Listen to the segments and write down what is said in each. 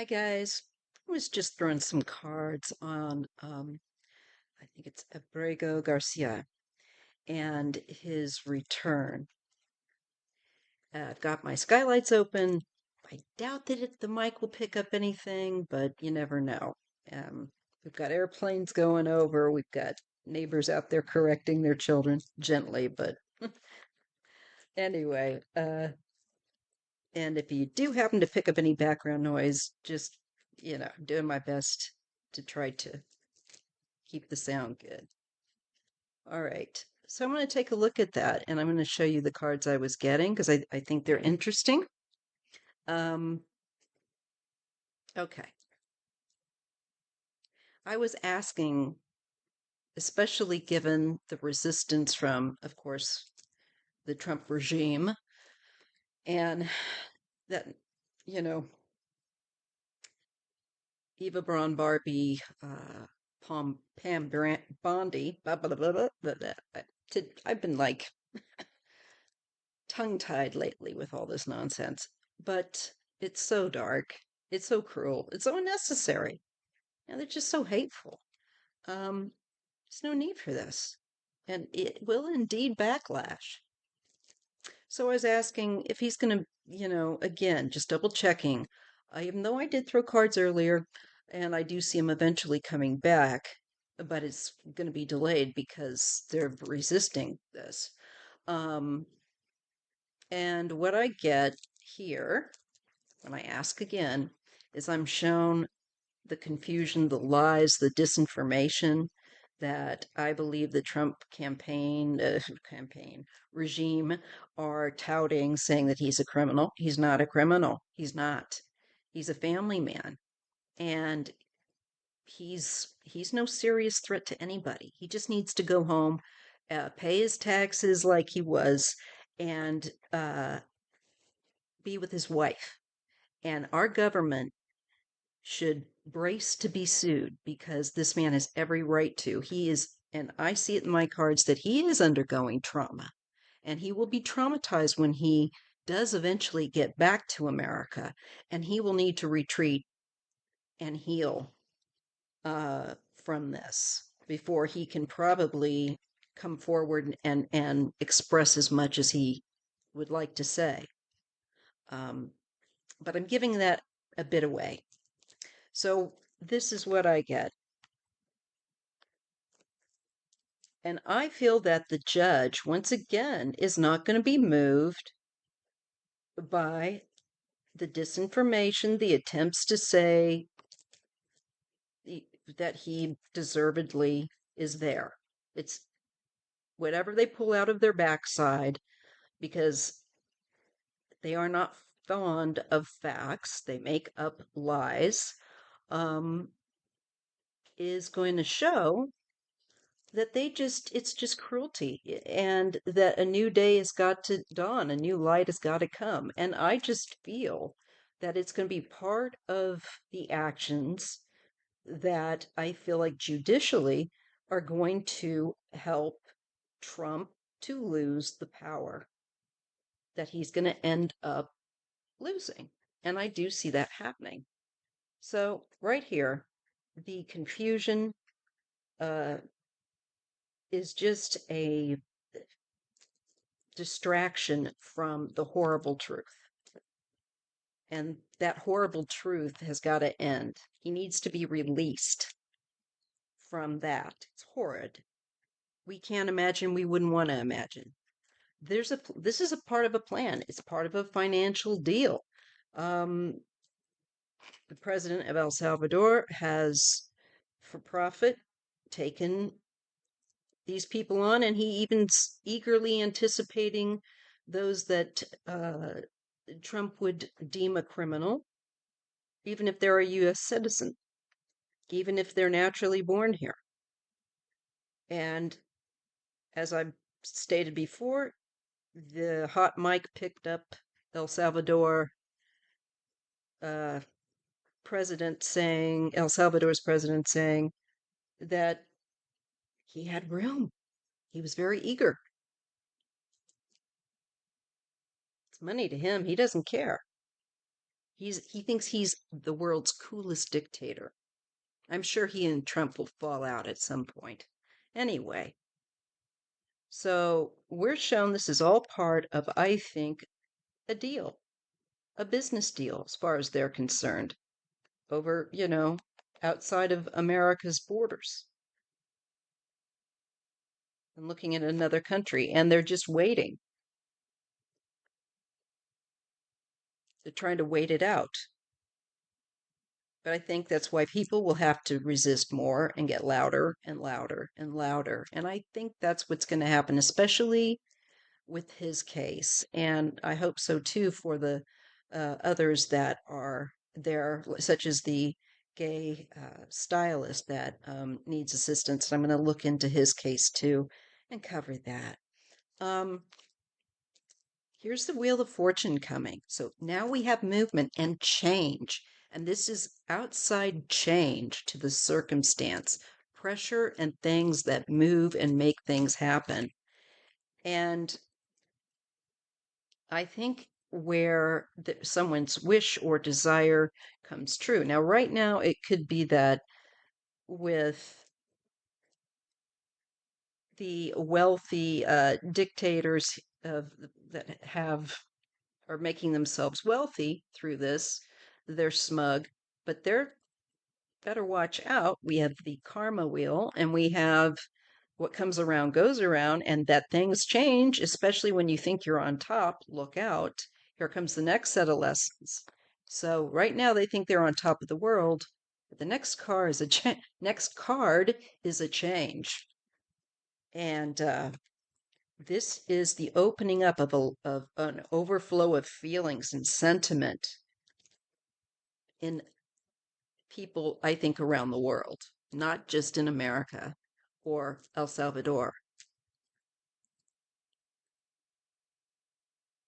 Hi guys. I was just throwing some cards on I think it's Abrego Garcia and his return. I've got my skylights open. I doubt that the mic will pick up anything, but you never know. We've got airplanes going over. We've got neighbors out there correcting their children gently, but anyway, and if you do happen to pick up any background noise, just, doing my best to try to keep the sound good. All right. So I'm going to take a look at that and I'm going to show you the cards I was getting because I think they're interesting. Um, okay. I was asking, especially given the resistance from, of course, the Trump regime and that, you know, Eva Braun Barbie, Pam Bondi, blah, blah, blah, blah, blah, blah. I've been like tongue-tied lately with all this nonsense, but it's so dark, it's so cruel, it's so unnecessary, and they're just so hateful. There's no need for this, and it will indeed backlash. So I was asking if he's going to, again, just double checking. Even though I did throw cards earlier, and I do see him eventually coming back, but it's going to be delayed because they're resisting this. Um, and what I get here, when I ask again, is I'm shown the confusion, the lies, the disinformation that I believe the Trump campaign regime are touting, saying that he's a criminal. He's not a criminal. He's not. He's a family man, and he's no serious threat to anybody. He just needs to go home, pay his taxes like he was, and be with his wife. And our government should brace to be sued because this man has every right to. He is, and I see it in my cards that he is undergoing trauma and he will be traumatized when he does eventually get back to America, and he will need to retreat and heal from this before he can probably come forward and express as much as he would like to say. Um, but I'm giving that a bit away. So this is what I get. And I feel that the judge, once again, is not going to be moved by the disinformation, the attempts to say that he deservedly is there. It's whatever they pull out of their backside because they are not fond of facts. They make up lies, um, is going to show that it's just cruelty and that a new day has got to dawn, a new light has got to come. And I just feel that it's going to be part of the actions that I feel like judicially are going to help Trump to lose the power that he's going to end up losing. And I do see that happening. So, right here, the confusion uh, is just a distraction from the horrible truth. And that horrible truth has got to end. He needs to be released from that. It's horrid. We can't imagine, we wouldn't want to imagine. This is a part of a plan. It's part of a financial deal. The president of El Salvador has, for profit, taken these people on, and he even's eagerly anticipating those that Trump would deem a criminal, even if they're a U.S. citizen, even if they're naturally born here. And as I've stated before, the hot mic picked up El Salvador's president saying that he had room. He was very eager. It's money to him. He doesn't care. He thinks he's the world's coolest dictator. I'm sure he and Trump will fall out at some point. Anyway, so we're shown this is all part of, I think, a deal, a business deal, as far as they're concerned, over, outside of America's borders and looking at another country. And they're just waiting. They're trying to wait it out. But I think that's why people will have to resist more and get louder and louder and louder. And I think that's what's going to happen, especially with his case. And I hope so too for the others that are there, such as the gay stylist that needs assistance. I'm going to look into his case too and cover that. Um, Here's the Wheel of Fortune coming. So now we have movement and change. And this is outside change to the circumstance, pressure and things that move and make things happen. And I think where someone's wish or desire comes true. Now, right now, it could be that with the wealthy dictators that are making themselves wealthy through this, they're smug, but they're better watch out. We have the karma wheel, and we have what comes around goes around, and that things change, especially when you think you're on top. Look out. Here comes the next set of lessons. So right now they think they're on top of the world, but the next next card is a change. And this is the opening up of an overflow of feelings and sentiment in people, I think, around the world, not just in America or El Salvador.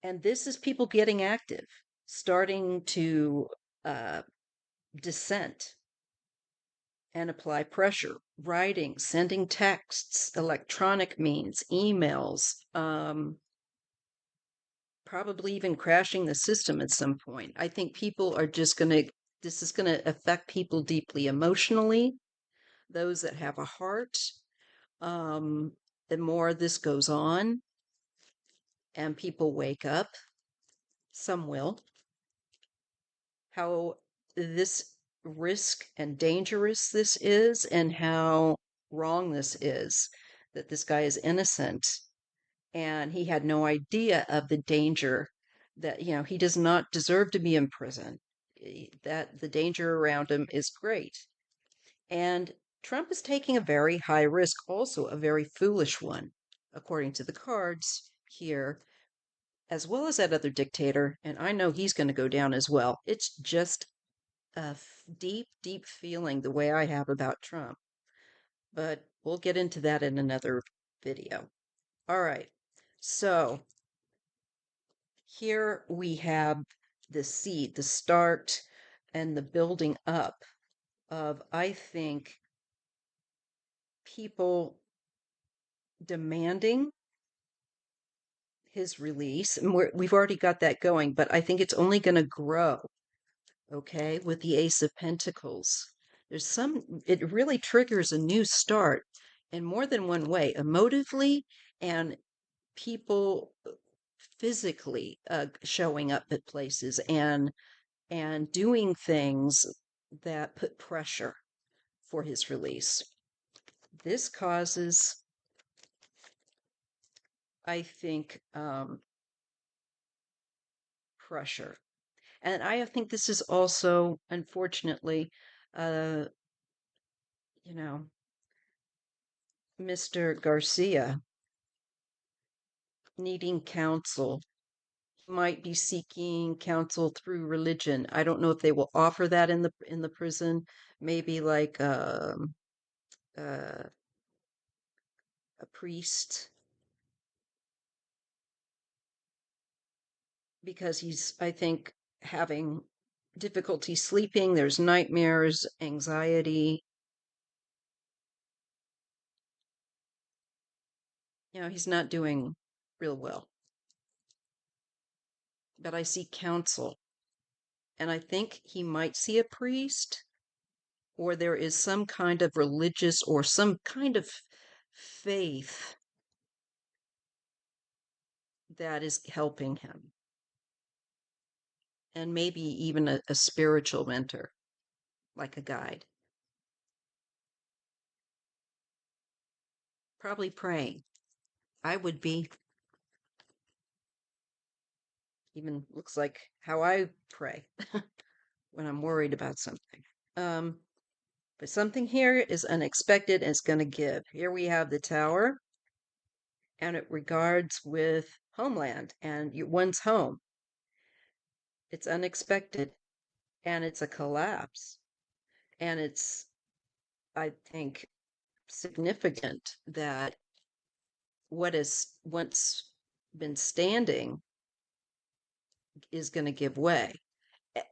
And this is people getting active, starting to uh, dissent and apply pressure, writing, sending texts, electronic means, emails, probably even crashing the system at some point. I think people are just going to, this is going to affect people deeply emotionally, those that have a heart. The more this goes on and people wake up, some will, how this risk and dangerous this is, and how wrong this is, that this guy is innocent and he had no idea of the danger, that he does not deserve to be in prison, that the danger around him is great. And Trump is taking a very high risk, also a very foolish one, according to the cards here, as well as that other dictator. And I know he's going to go down as well. It's just a deep, deep feeling the way I have about Trump. But we'll get into that in another video. All right. So here we have the seed, the start, and the building up of, I think, people demanding his release. And we've already got that going, but I think it's only going to grow, okay, with the Ace of Pentacles. It really triggers a new start in more than one way, emotively and people physically showing up at places and doing things that put pressure for his release. This causes, I think, pressure. And I think this is also, unfortunately, uh, you know, Mr. Garcia needing counsel. He might be seeking counsel through religion. I don't know if they will offer that in the prison. Maybe like a priest, because he's, I think, having difficulty sleeping. There's nightmares, anxiety. He's not doing real well. But I see counsel, And I think he might see a priest, or there is some kind of religious or some kind of faith that is helping him, and maybe even a spiritual mentor, like a guide. Probably praying. I would be. Even looks like how I pray when I'm worried about something. Um, but something here is unexpected and it's going to give. Here we have the tower, and it regards with homeland and one's home. It's unexpected and it's a collapse. And it's, I think, significant that what has once been standing is going to give way.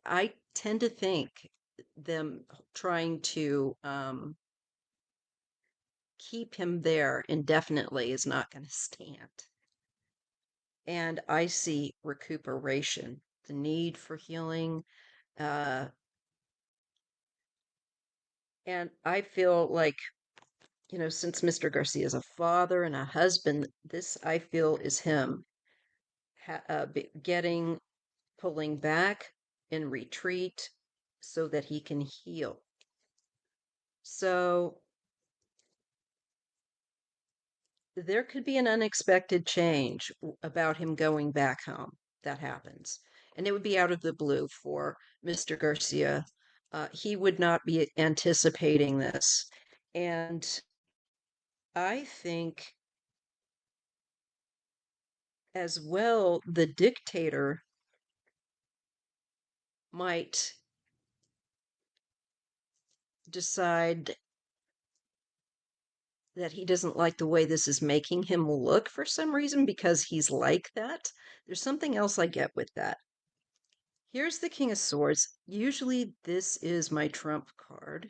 I tend to think them trying to keep him there indefinitely is not going to stand. And I see recuperation, the need for healing. Uh, and I feel like, since Mr. Garcia is a father and a husband, this I feel is him pulling back in retreat so that he can heal. So there could be an unexpected change about him going back home. That happens. And it would be out of the blue for Mr. Garcia. He would not be anticipating this. And I think as well, the dictator might decide that he doesn't like the way this is making him look for some reason because he's like that. There's something else I get with that. Here's the King of Swords. Usually this is my trump card.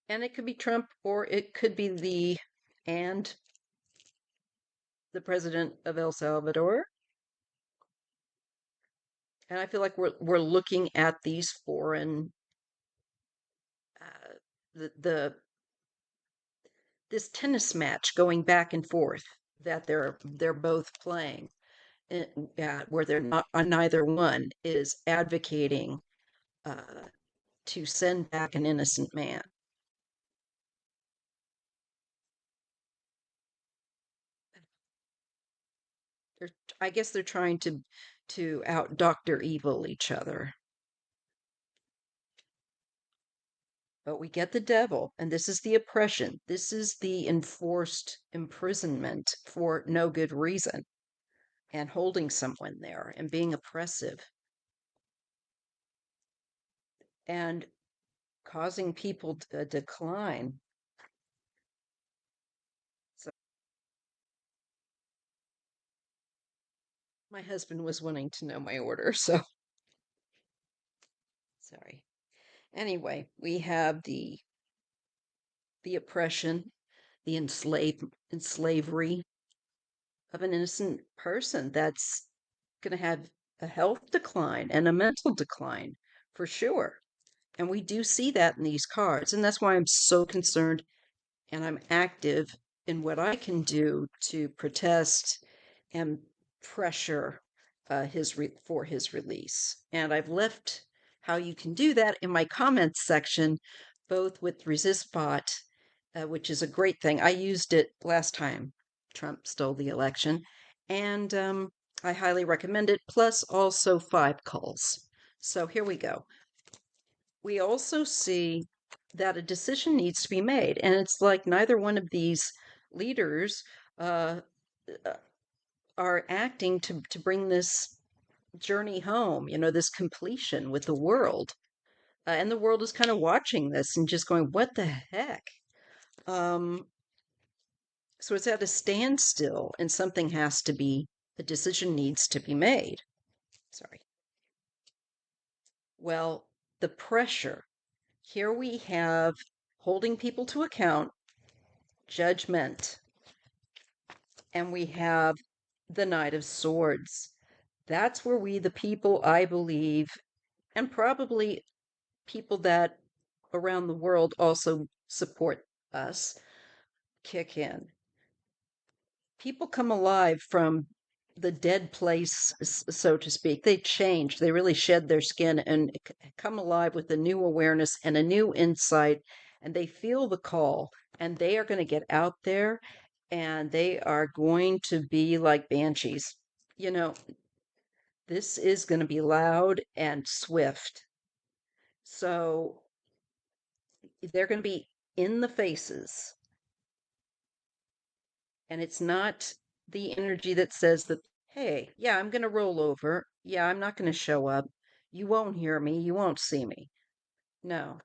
And it could be Trump or it could be the president of El Salvador. And I feel like we're looking at these foreign the this tennis match going back and forth that they're both playing, where they're not neither one is advocating to send back an innocent man. They're, I guess they're trying to out Dr. Evil each other. But we get the devil, and this is the oppression. This is the enforced imprisonment for no good reason, and holding someone there and being oppressive and causing people to decline. So my husband was wanting to know my order, so sorry. Anyway, we have the oppression, the enslavery of an innocent person that's going to have a health decline and a mental decline for sure. And we do see that in these cards. And that's why I'm so concerned and I'm active in what I can do to protest and pressure for his release. And I've left how you can do that in my comments section, both with ResistBot, which is a great thing. I used it last time Trump stole the election, and I highly recommend it. Plus, also 5 calls. So here we go. We also see that a decision needs to be made, and it's like neither one of these leaders uh, are acting to bring this journey home, this completion with the world. And the world is kind of watching this and just going, what the heck? So it's at a standstill, and a decision needs to be made. Sorry. Well, the pressure. Here we have holding people to account, judgment, and we have the Knight of Swords. That's where we, the people, I believe, and probably people that around the world also support us, kick in. People come alive from the dead place, so to speak. They change, they really shed their skin and come alive with a new awareness and a new insight, and they feel the call, and they are going to get out there and they are going to be like banshees. You know, this is going to be loud and swift. So they're going to be in the faces. And it's not the energy that says that, hey, yeah, I'm going to roll over. Yeah, I'm not going to show up. You won't hear me. You won't see me. No,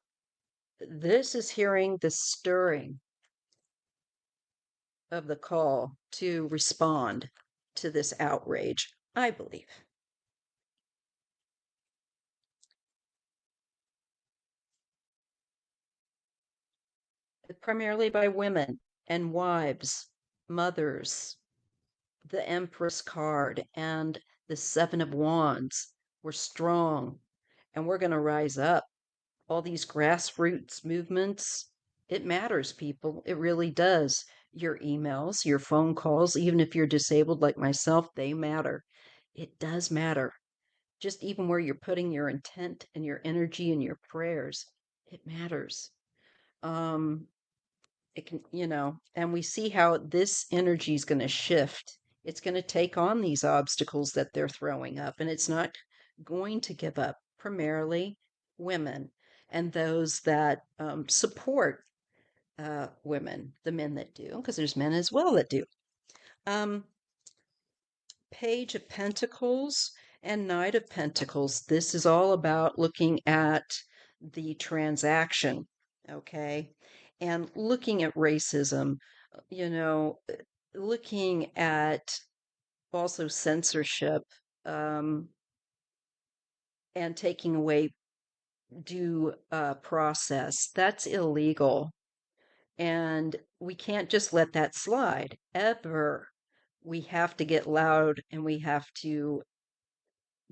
this is hearing the stirring of the call to respond to this outrage, I believe. Primarily by women and wives, mothers, the Empress card, and the Seven of Wands. We're strong and we're going to rise up. All these grassroots movements, it matters, people. It really does. Your emails, your phone calls, even if you're disabled like myself, they matter. It does matter. Just even where you're putting your intent and your energy and your prayers, it matters. Um, it can, and we see how this energy is going to shift. It's going to take on these obstacles that they're throwing up, and it's not going to give up. Primarily women and those that support women, the men that do, because there's men as well that do. Um, Page of Pentacles and Knight of Pentacles. This is all about looking at the transaction, okay? And looking at racism, you know, looking at also censorship, um, and taking away due process. That's illegal. And we can't just let that slide ever. We have to get loud and we have to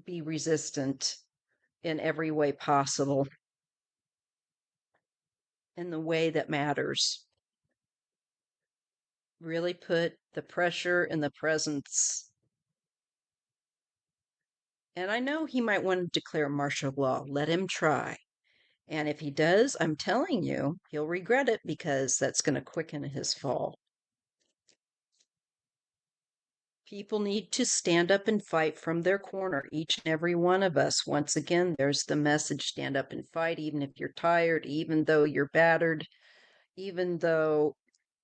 be resistant in every way possible, in the way that matters. Really put the pressure in the presence. And I know he might want to declare martial law. Let him try. And if he does, I'm telling you, he'll regret it because that's going to quicken his fall. People need to stand up and fight from their corner, each and every one of us. Once again, there's the message, stand up and fight, even if you're tired, even though you're battered, even though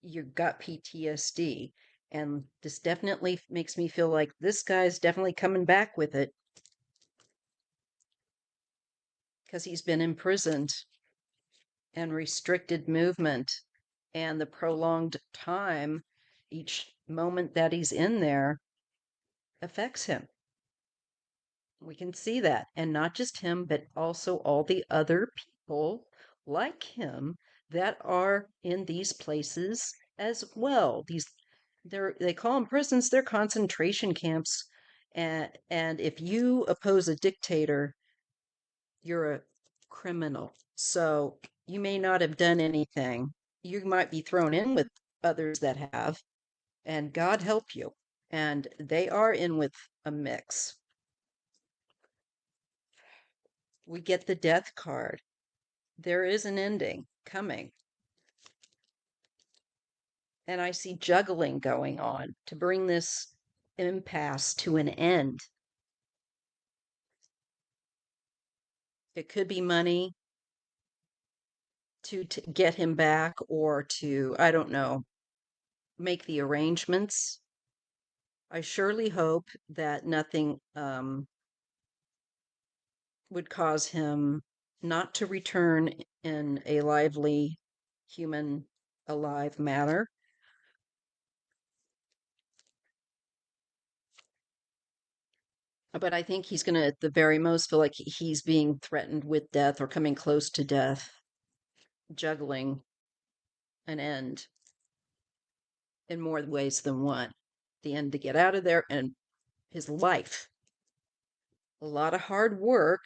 you've got PTSD. And this definitely makes me feel like this guy's definitely coming back with it because he's been imprisoned and restricted movement, and the prolonged time, each moment that he's in there affects him. We can see that. And not just him, but also all the other people like him that are in these places as well. They call them prisons, they're concentration camps. And if you oppose a dictator, you're a criminal. So you may not have done anything. You might be thrown in with others that have, and God help you. And they are in with a mix. We get the death card. There is an ending coming. And I see juggling going on to bring this impasse to an end. It could be money to get him back or to, I don't know, make the arrangements. I surely hope that nothing would cause him not to return in a lively, human, alive manner. But I think he's going to, at the very most, feel like he's being threatened with death or coming close to death, juggling an end in more ways than one. The end to get out of there and his life. a lot of hard work,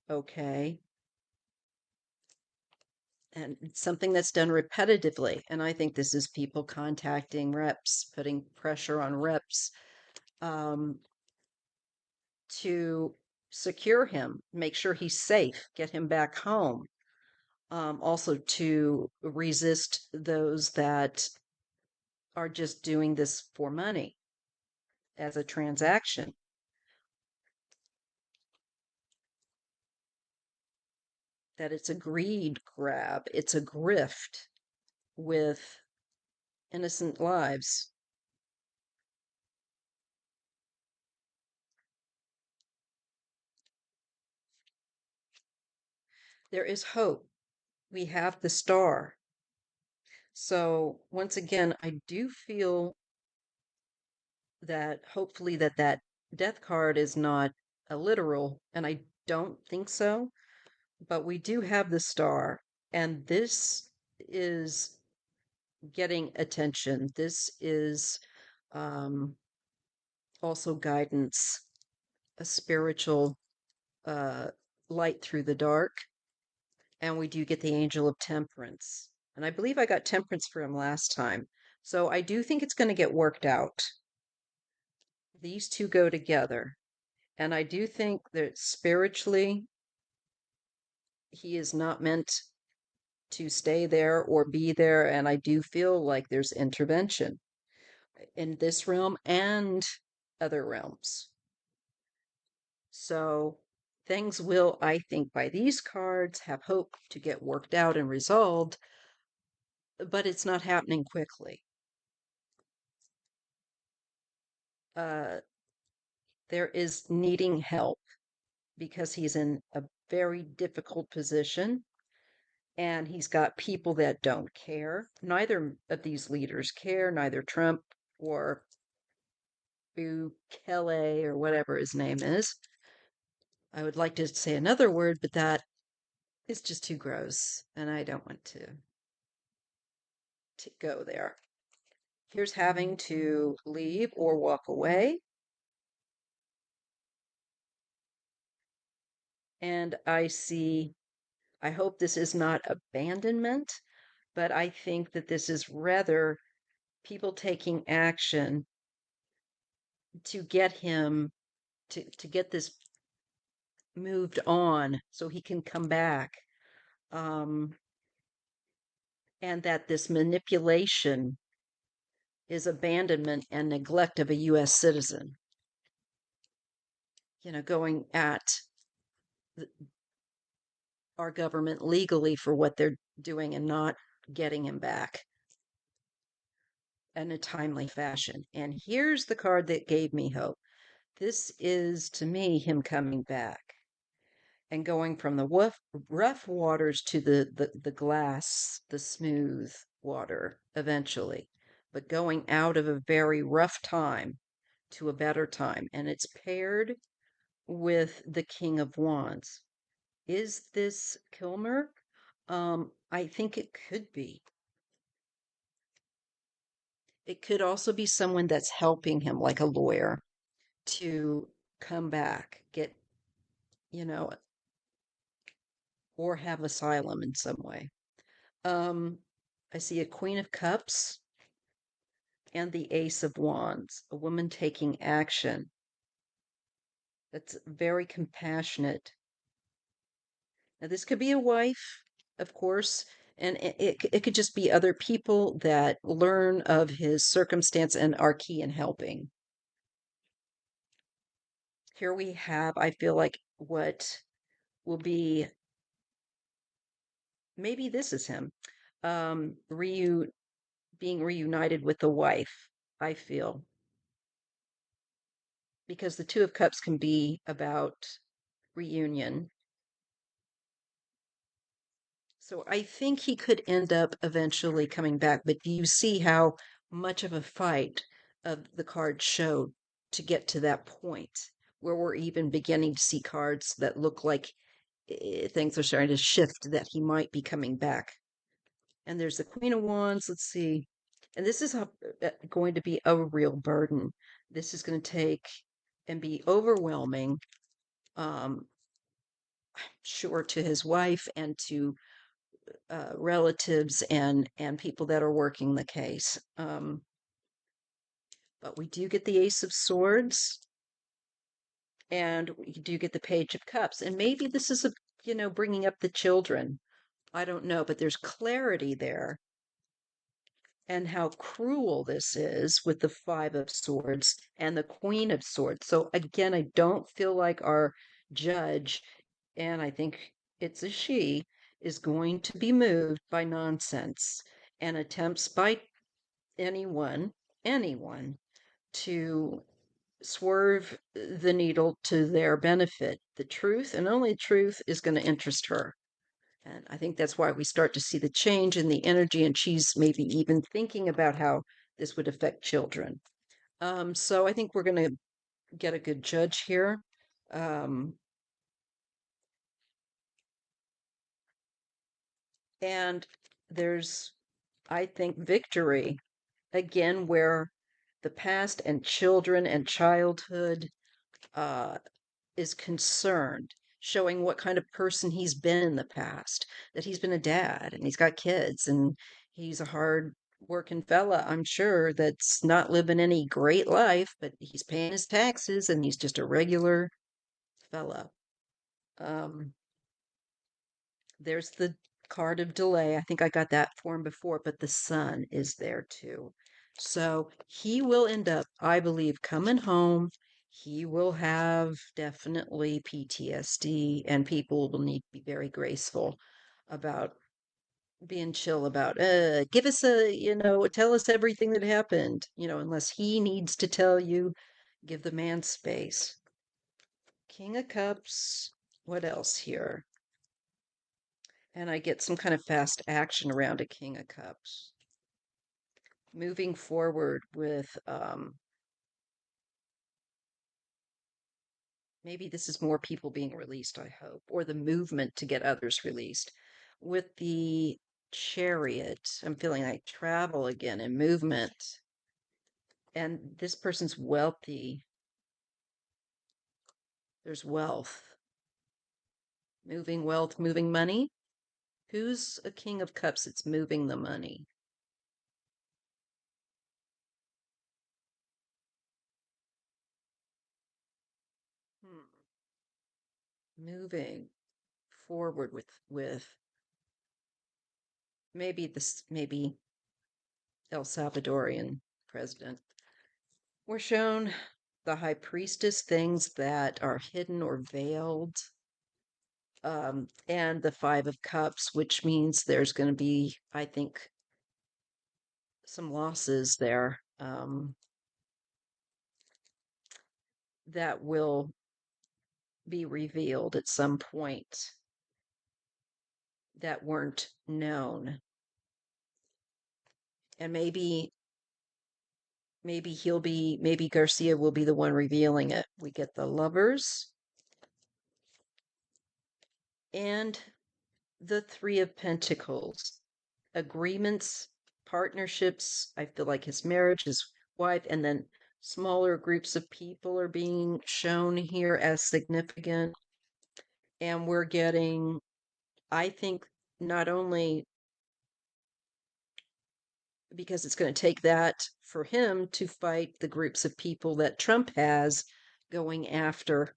okay, and it's something that's done repetitively. And I think this is people contacting reps, putting pressure on reps um, to secure him, make sure he's safe, get him back home. Also to resist those that are just doing this for money as a transaction. That it's a greed grab, it's a grift with innocent lives. There is hope. We have the star. So once again, I do feel that hopefully that death card is not a literal, and I don't think so, but we do have the star, and this is getting attention. This is um, also guidance, a spiritual uh, light through the dark. And we do get the angel of temperance. And I believe I got temperance for him last time. So I do think it's going to get worked out. These two go together. And I do think that spiritually, he is not meant to stay there or be there. And I do feel like there's intervention in this realm and other realms. So things will, I think, by these cards, have hope to get worked out and resolved, but it's not happening quickly. Uh, there is needing help because he's in a very difficult position and he's got people that don't care. Neither of these leaders care, neither Trump or Bukele or whatever his name is. I would like to say another word, but that is just too gross and I don't want to go there. Here's having to leave or walk away. And I see, I hope this is not abandonment, but I think that this is rather people taking action to get him to get this moved on so he can come back. Um, and that this manipulation is abandonment and neglect of a U.S. citizen. Going at our government legally for what they're doing and not getting him back in a timely fashion. And here's the card that gave me hope. This is, to me, him coming back and going from the rough waters to the glass, the smooth water eventually, but going out of a very rough time to a better time. And it's paired with the King of Wands. Is this Kilmer? I think it could be. It could also be someone that's helping him, like a lawyer, to come back, get, you know, or have asylum in some way. I see a Queen of Cups and the Ace of Wands, a woman taking action that's very compassionate. Now, this could be a wife, of course, and it could just be other people that learn of his circumstance and are key in helping. Here we have, I feel like, what will be, maybe this is him, being reunited with the wife, I feel, because the Two of Cups can be about reunion. So I think he could end up eventually coming back, but do you see how much of a fight of the cards showed to get to that point where we're even beginning to see cards that look like things are starting to shift, that he might be coming back? And there's the Queen of Wands. Let's see. And this is going to be a real burden. This is going to take and be overwhelming. um, sure, to his wife and to relatives and people that are working the case. But we do get the Ace of Swords, and we do get the Page of Cups, and maybe this is bringing up the children. I don't know, but there's clarity there, and how cruel this is with the Five of Swords and the Queen of Swords. So again, I don't feel like our judge, and I think it's a she, is going to be moved by nonsense and attempts by anyone to swerve the needle to their benefit. The truth and only truth is going to interest her. And I think that's why we start to see the change in the energy, and she's maybe even thinking about how this would affect children. So I think we're going to get a good judge here. Um, and there's, I think, victory again where the past and children and childhood uh, is concerned, showing what kind of person he's been in the past, that he's been a dad and he's got kids and he's a hard working fella, I'm sure, that's not living any great life, but he's paying his taxes and he's just a regular fella. Um, there's the card of delay. I think I got that form before, but the sun is there too. So he will end up, I believe, coming home. He will have definitely PTSD, and people will need to be very graceful about being chill about, give us tell us everything that happened, unless he needs to tell you, give the man space. King of Cups. What else here? And I get some kind of fast action around a King of Cups. Moving forward with maybe this is more people being released, I hope, or the movement to get others released. With the Chariot, I'm feeling like travel again and movement. And this person's wealthy. There's wealth. Moving wealth, moving money. Who's a King of Cups that's moving the money? Hmm. Moving forward with maybe El Salvadorian president. We're shown the high priestess, things that are hidden or veiled, and the Five of Cups, which means there's going to be, I think, some losses there, that will be revealed at some point that weren't known. And maybe Garcia will be the one revealing it. We get the Lovers and the Three of Pentacles. Agreements, partnerships. I feel like his marriage, his wife, and then smaller groups of people are being shown here as significant. And we're getting, I think, not only because it's going to take that for him to fight the groups of people that Trump has going after,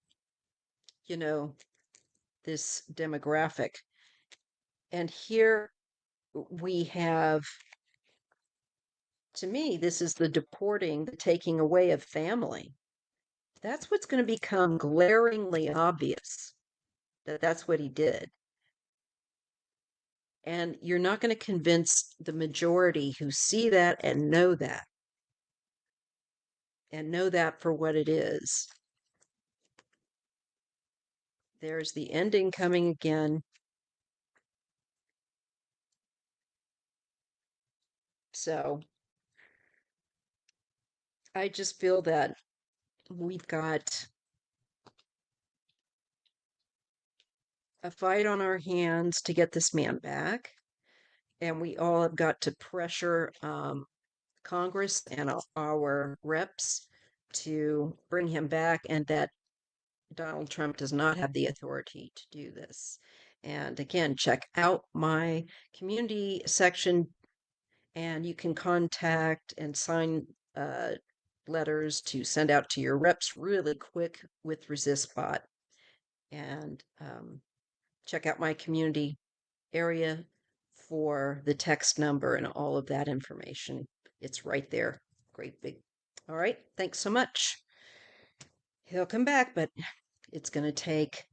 you know, this demographic. And here we have, to me, this is the deporting, the taking away of family. That's what's going to become glaringly obvious, that that's what he did. And you're not going to convince the majority who see that and know that for what it is. There's the ending coming again. So I just feel that we've got a fight on our hands to get this man back. And we all have got to pressure Congress and our reps to bring him back, and that Donald Trump does not have the authority to do this. And again, check out my community section, and you can contact and sign letters to send out to your reps really quick with ResistBot. And check out my community area for the text number and all of that information. It's right there. Great big. All right. Thanks so much. He'll come back, but it's going to take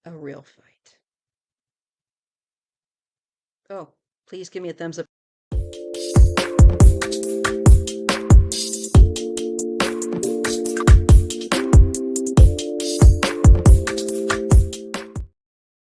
a real fight. Oh, please give me a thumbs up.